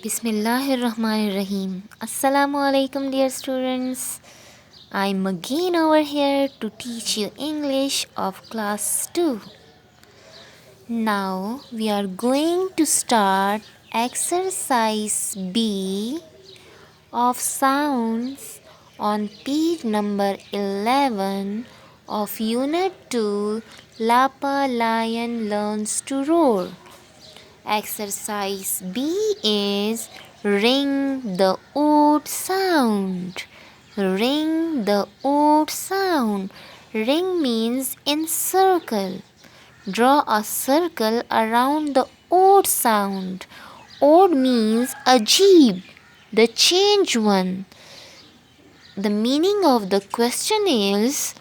Bismillahirrahmanirrahim. Assalamu alaikum, dear students. I'm again over here to teach you English of class 2. Now we are going to start exercise B of sounds on page number 11 of unit 2. Lapa Lion Learns to Roar. Exercise B is ring the oud sound. Ring the oud sound. Ring means encircle. Draw a circle around the oud sound. Oud means ajeeb, the change one. The meaning of the question is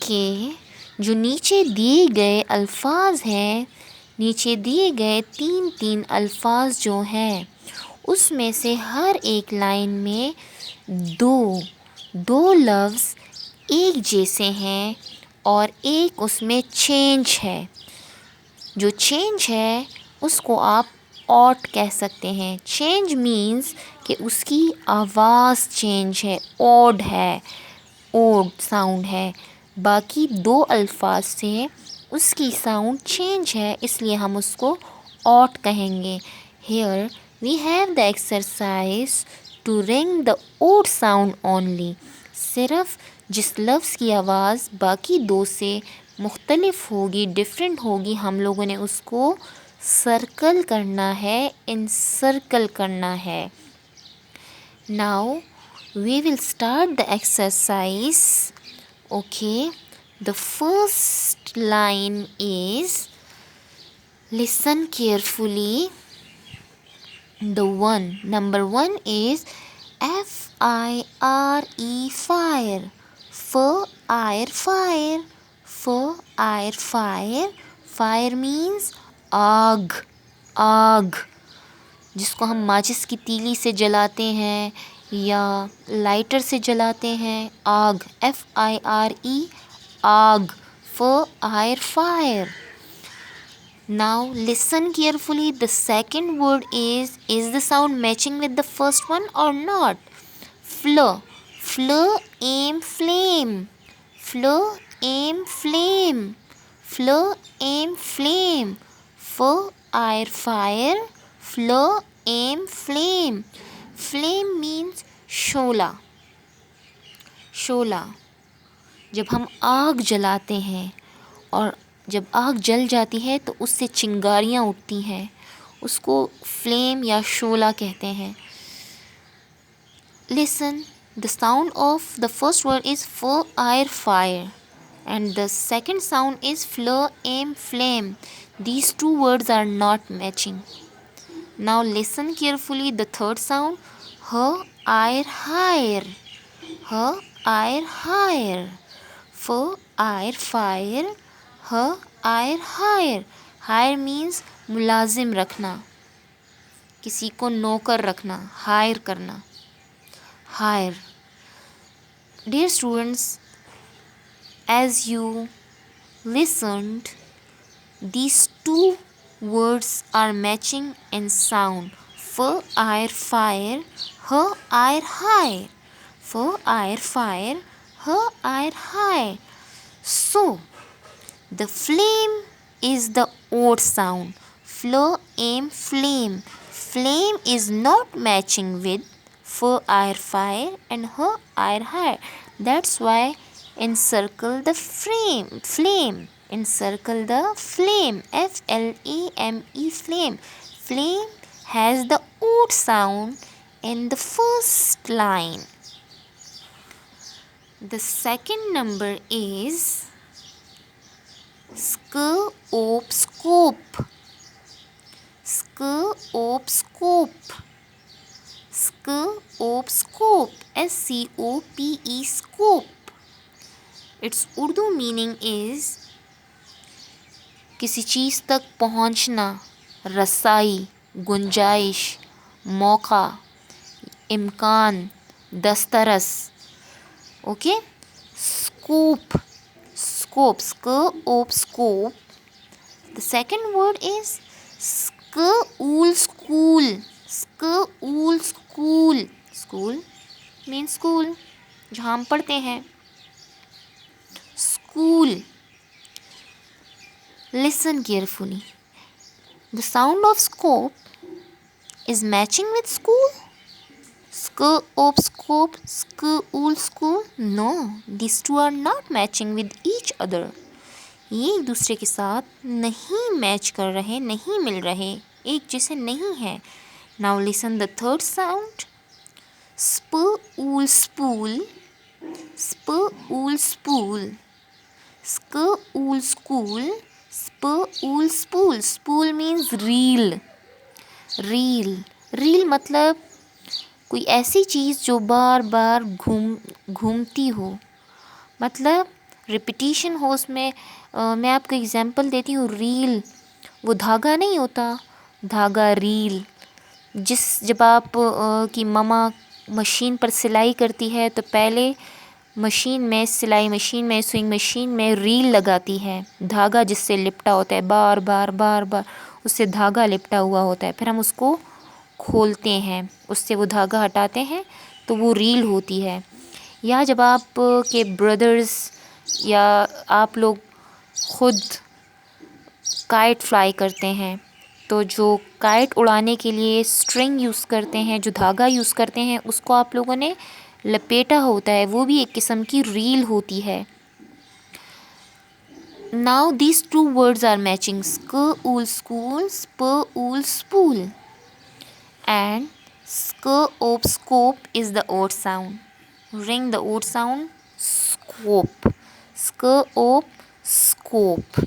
कि जो नीचे दिए गए अल्फाज हैं, नीचे दिए गए तीन अल्फाज जो हैं उसमें से हर एक लाइन में दो लफ्ज़ एक जैसे हैं और एक उसमें चेंज है। जो चेंज है उसको आप ऑट कह सकते हैं। चेंज मीन्स कि उसकी आवाज़ चेंज है, ऑड है, ओड साउंड है। बाकी दो अल्फाज से उसकी साउंड चेंज है, इसलिए हम उसको ऑट कहेंगे। Here we have the exercise to ring the odd sound only. सिर्फ जिस लफ्ज़ की आवाज़ बाकी दो से मुख्तलिफ होगी, डिफरेंट होगी, हम लोगों ने उसको सर्कल करना है, इनसर्कल करना है। Now we will start the exercise. Okay, the first line is, listen carefully. Number one is fire, fire. Fire. Fire means आग, जिसको हम माचिस की तीली से जलाते हैं या लाइटर से जलाते हैं। आग, FIRE, आग। Fire. Now listen carefully. The second word is the sound matching with the first one or not? Fleur, aim, flame. Fleur, aim, flame. Fleur, aim, flame. Fire. Fleur, aim, flame. Flame means शोला। जब हम आग जलाते हैं और जब आग जल जाती है तो उससे चिंगारियाँ उठती हैं, उसको फ्लेम या शोला कहते हैं। Listen, the sound of the first word is fire and the second sound is fleur, aim, flame. These two words are not matching. Now listen carefully, the third sound, higher. Fire. Fire. Higher. Higher means मुलाजिम रखना, किसी को नौकर रखना, higher करना। Higher. Dear students, as you listened, these two words are matching in sound. Fire. Higher. Fire. Higher. So the flame is the odd sound. Fleur, aim, flame. Flame is not matching with fire and higher. That's why encircle the flame. Encircle the flame. FLAME, flame. Flame has the odd sound in the first line. The second number is scope. Scope. SCOPE, scope. Its Urdu meaning is किसी चीज़ तक पहुँचना, रसाई, गुंजाइश, मौका, इम्कान, दस्तरस। Okay? Scope. The second word is school. नाम पढ़ते हैं। School, listen carefully, the sound of scope is matching with school. Scope, scope, school, school. No, these two are not matching with each other. ये एक दूसरे के साथ नहीं match कर रहे, नहीं मिल रहे, एक जैसे नहीं है। Now listen the third sound. Spool, spool, spool, spool, school, school, spool, spool. Spool means reel. Reel, reel मतलब कोई ऐसी चीज़ जो बार बार घूमती हो, मतलब रिपीटिशन हो उसमें। मैं आपको एग्जांपल देती हूँ। रील वो धागा नहीं होता, धागा रील। जब आप की मम्मा मशीन पर सिलाई करती है तो पहले मशीन में, सिलाई मशीन में, स्विंग मशीन में रील लगाती है, धागा जिससे लिपटा होता है, बार बार बार बार उससे धागा लिपटा हुआ होता है। फिर हम उसको खोलते हैं, उससे वो धागा हटाते हैं तो वो रील होती है। या जब आप के ब्रदर्स या आप लोग खुद काइट फ्लाई करते हैं तो जो काइट उड़ाने के लिए स्ट्रिंग यूज़ करते हैं, जो धागा यूज़ करते हैं, उसको आप लोगों ने लपेटा होता है, वो भी एक किस्म की रील होती है। Now these two words are matching. School, school, spool, spool. And scope, scope is the odd sound. Ring the odd sound. Scope, scope, scope.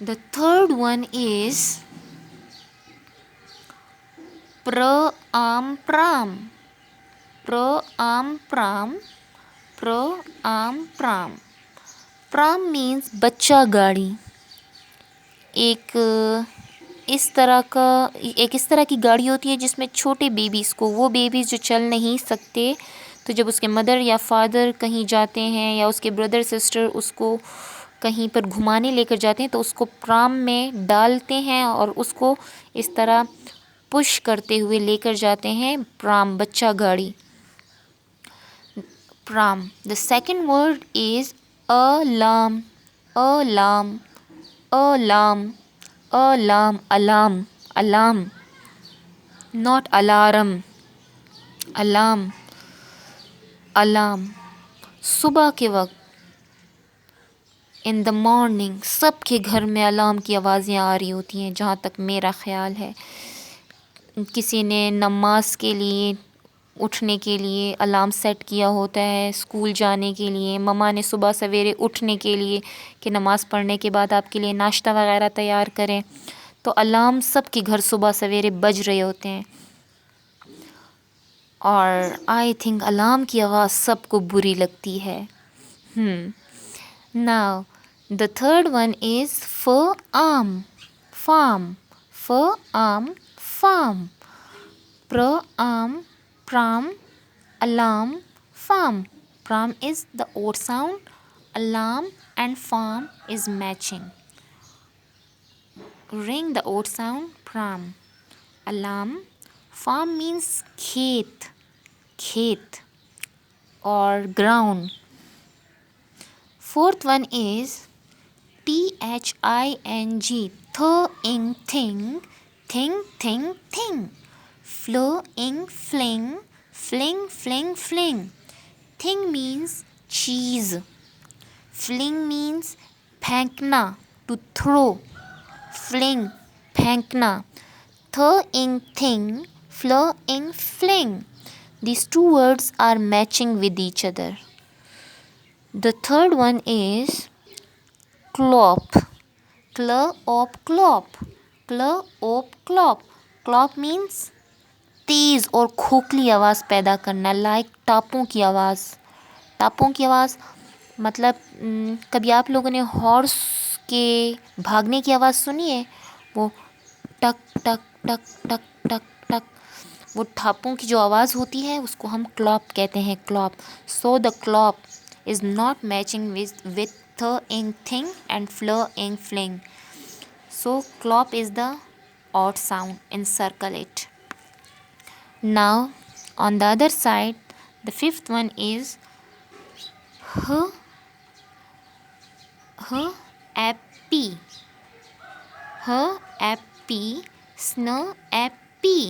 The third one is pram, pram, pram, pram, pram. Gram means बच्चा गाड़ी। एक इस तरह की गाड़ी होती है जिसमें छोटे बेबीज़ को, वो बेबीज़ जो चल नहीं सकते, तो जब उसके मदर या फादर कहीं जाते हैं या उसके ब्रदर सिस्टर उसको कहीं पर घुमाने लेकर जाते हैं तो उसको प्राम में डालते हैं और उसको इस तरह पुश करते हुए लेकर जाते हैं। प्राम, बच्चा गाड़ी, pram. The second word is alarm, alarm, alarm, alarm, alarm, alarm, not alarm, alarm, alarm। सुबह के वक्त, in the morning, सबके घर में अलार्म की आवाज़ें आ रही होती हैं, जहाँ तक मेरा ख़्याल है। किसी ने नमाज के लिए, उठने के लिए अलार्म सेट किया होता है, स्कूल जाने के लिए। मम्मा ने सुबह सवेरे उठने के लिए कि नमाज़ पढ़ने के बाद आपके लिए नाश्ता वगैरह तैयार करें, तो अलार्म सबके घर सुबह सवेरे बज रहे होते हैं। और आई थिंक अलार्म की आवाज़ सबको बुरी लगती है। Now the third one is farm, farm, farm, farm, pram, pram, alarm, farm. Pram is the odd sound, alarm and farm is matching. Ring the odd sound, pram, alarm. Farm means khet, khet or ground. Fourth one is thing, thing, thing, thing, thing. Flowing, fling, fling, fling, fling. Thing means cheese. Fling means phankna, to throw. Fling, phankna. Thing, flowing, fling. These two words are matching with each other. The third one is clop. Clop, clop. Clop, clop. Clop means तेज़ और खोखली आवाज़ पैदा करना, like टापों की आवाज़। टापों की आवाज़ मतलब कभी आप लोगों ने हॉर्स के भागने की आवाज़ सुनी है? वो टक टक टक टक टक टक, वो टापों की जो आवाज़ होती है उसको हम क्लॉप कहते हैं, Klopp. So the Klopp is not matching with thing and flowing, fling. So clop is the odd sound. Encircle it. Now on the other side, The fifth one is h happy, happy, snappy,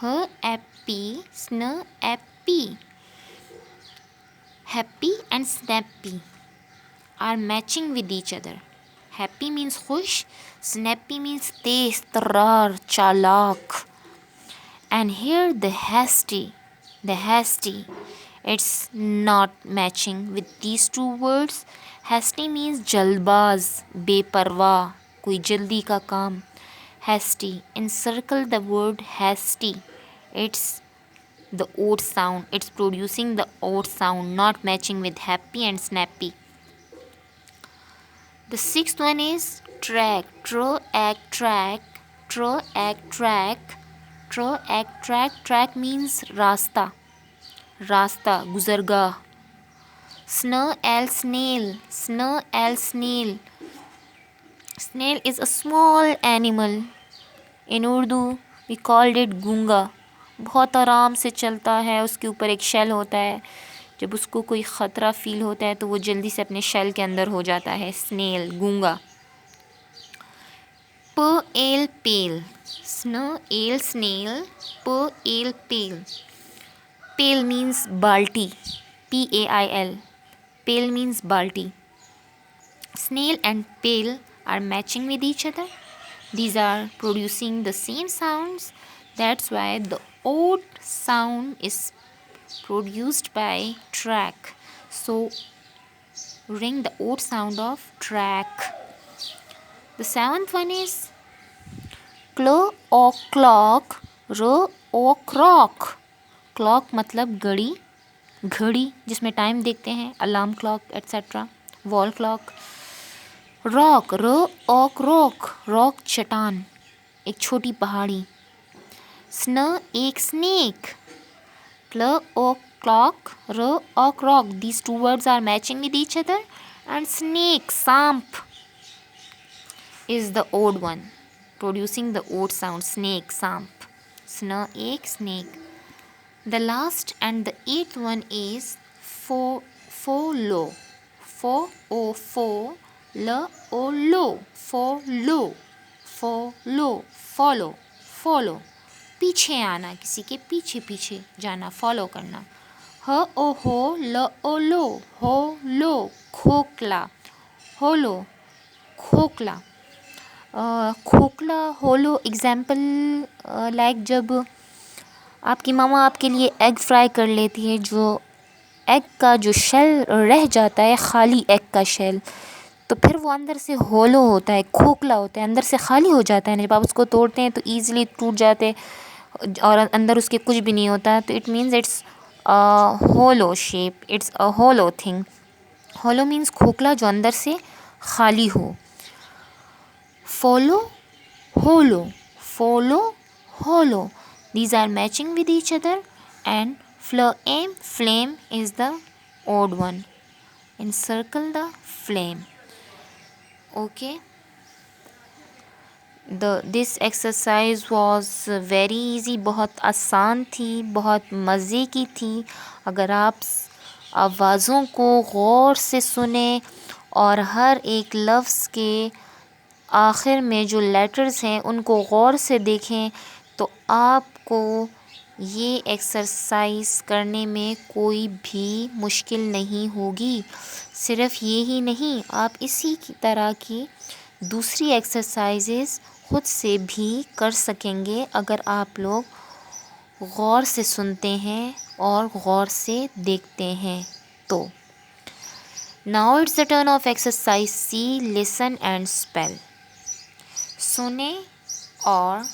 happy, snappy. Happy and snappy are matching with each other. Happy means खुश, snappy means तेज तर्रार चालाक. And here the hasty, it's not matching with these two words. Hasty means जल्दबाज, बेपरवाह, कोई जल्दी का काम. Hasty. Encircle the word hasty. It's the odd sound. It's producing the odd sound, not matching with happy and snappy. The sixth one is track. Track. Track means रास्ता, गुजरगाह. Snail. Snail is a small animal. In Urdu we called it गूंगा. बहुत आराम से चलता है, उसके ऊपर एक शेल होता है. जब उसको कोई ख़तरा फ़ील होता है तो वो जल्दी से अपने शेल के अंदर हो जाता है. स्नेल, गूंगा. पेल, पेल. स्नेल, पेल. पेल means बाल्टी, PAIL. Pail means balti. Snail and pail are matching with each other. These are producing the same sounds. That's why the odd sound is produced by track. So ring the odd sound of track. The seventh one is claw or clock, row or crock. Clock मतलब घड़ी, घड़ी जिसमें time देखते हैं, alarm clock etcetera. Wall clock. Rock, rock चट्टान, एक छोटी पहाड़ी. एक snake. O'clock, o crock. These two words are matching with each other. And snake, सांप, is the odd one, producing the odd sound. Snake, सांप. एक snake. The last and the eighth one is follow. Follow. पीछे आना, किसी के पीछे पीछे जाना, फॉलो करना. हो लो. खोखला, होलो, खोखला. खोखला, होलो. एग्जाम्पल लाइक जब आपकी मामा आपके लिए एग फ्राई कर लेती है, जो एग का जो शेल रह जाता है, खाली एग का शेल, तो फिर वो अंदर से होलो होता है, खोखला होता है, अंदर से खाली हो जाता है. जब आप उसको तोड़ते हैं तो ईज़िली टूट जाते और अंदर उसके कुछ भी नहीं होता. तो it means it's hollow shape, it's a hollow thing. Hollow means खोखला, जो अंदर से खाली हो. Follow, hollow. These are matching with each other. And flame is the odd one. Encircle the flame. Okay. This exercise was very easy. बहुत आसान थी, बहुत मज़े की थी. अगर आप आवाज़ों को गौर से सुने और हर एक लफ्ज़ के आखिर में जो लेटर्स हैं उनको गौर से देखें तो आपको ये एक्सरसाइज करने में कोई भी मुश्किल नहीं होगी. सिर्फ़ ये ही नहीं, आप इसी की तरह की दूसरी एक्सरसाइजेज़ ख़ुद से भी कर सकेंगे अगर आप लोग गौर से सुनते हैं और गौर से देखते हैं तो. Now it's the turn of exercise C. Listen and spell. सुने और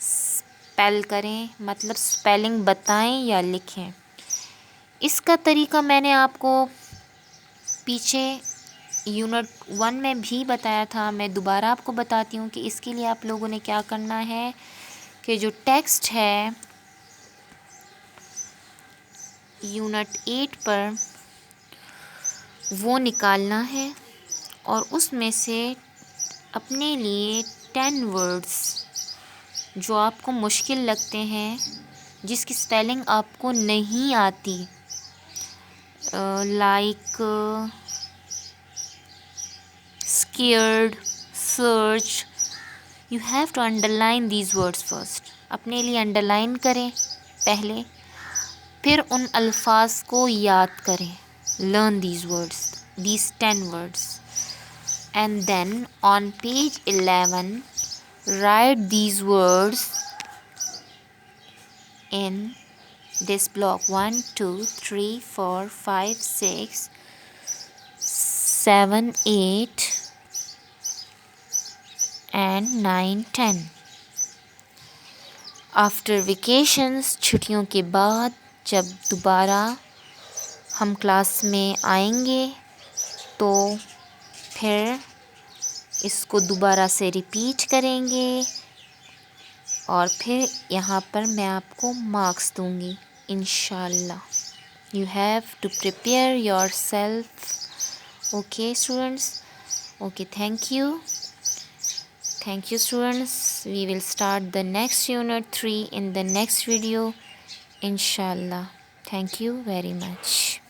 स्पेल करें, मतलब स्पेलिंग बताएं या लिखें. इसका तरीका मैंने आपको पीछे यूनिट 1 में भी बताया था. मैं दोबारा आपको बताती हूँ कि इसके लिए आप लोगों ने क्या करना है कि जो टेक्स्ट है यूनिट 8 पर वो निकालना है और उसमें से अपने लिए 10 वर्ड्स जो आपको मुश्किल लगते हैं, जिसकी स्पेलिंग आपको नहीं आती, like scared, search. You have to underline these words first. अपने लिए underline करें पहले, फिर उन अल्फाज को याद करें. Learn these words, these 10 words. And then on page 11, write these words in this block. 1, 2, 3, 4, 5, 6, 7, 8 and 9, 10. After vacations, छुट्टियों के बाद जब दोबारा हम क्लास में आएंगे तो फिर इसको दोबारा से रिपीट करेंगे और फिर यहाँ पर मैं आपको मार्क्स दूँगी इंशाल्लाह. You have to prepare your self. Okay students. Okay, thank you. Thank you students. We will start the next unit 3 in the next video inshallah. Thank you very much.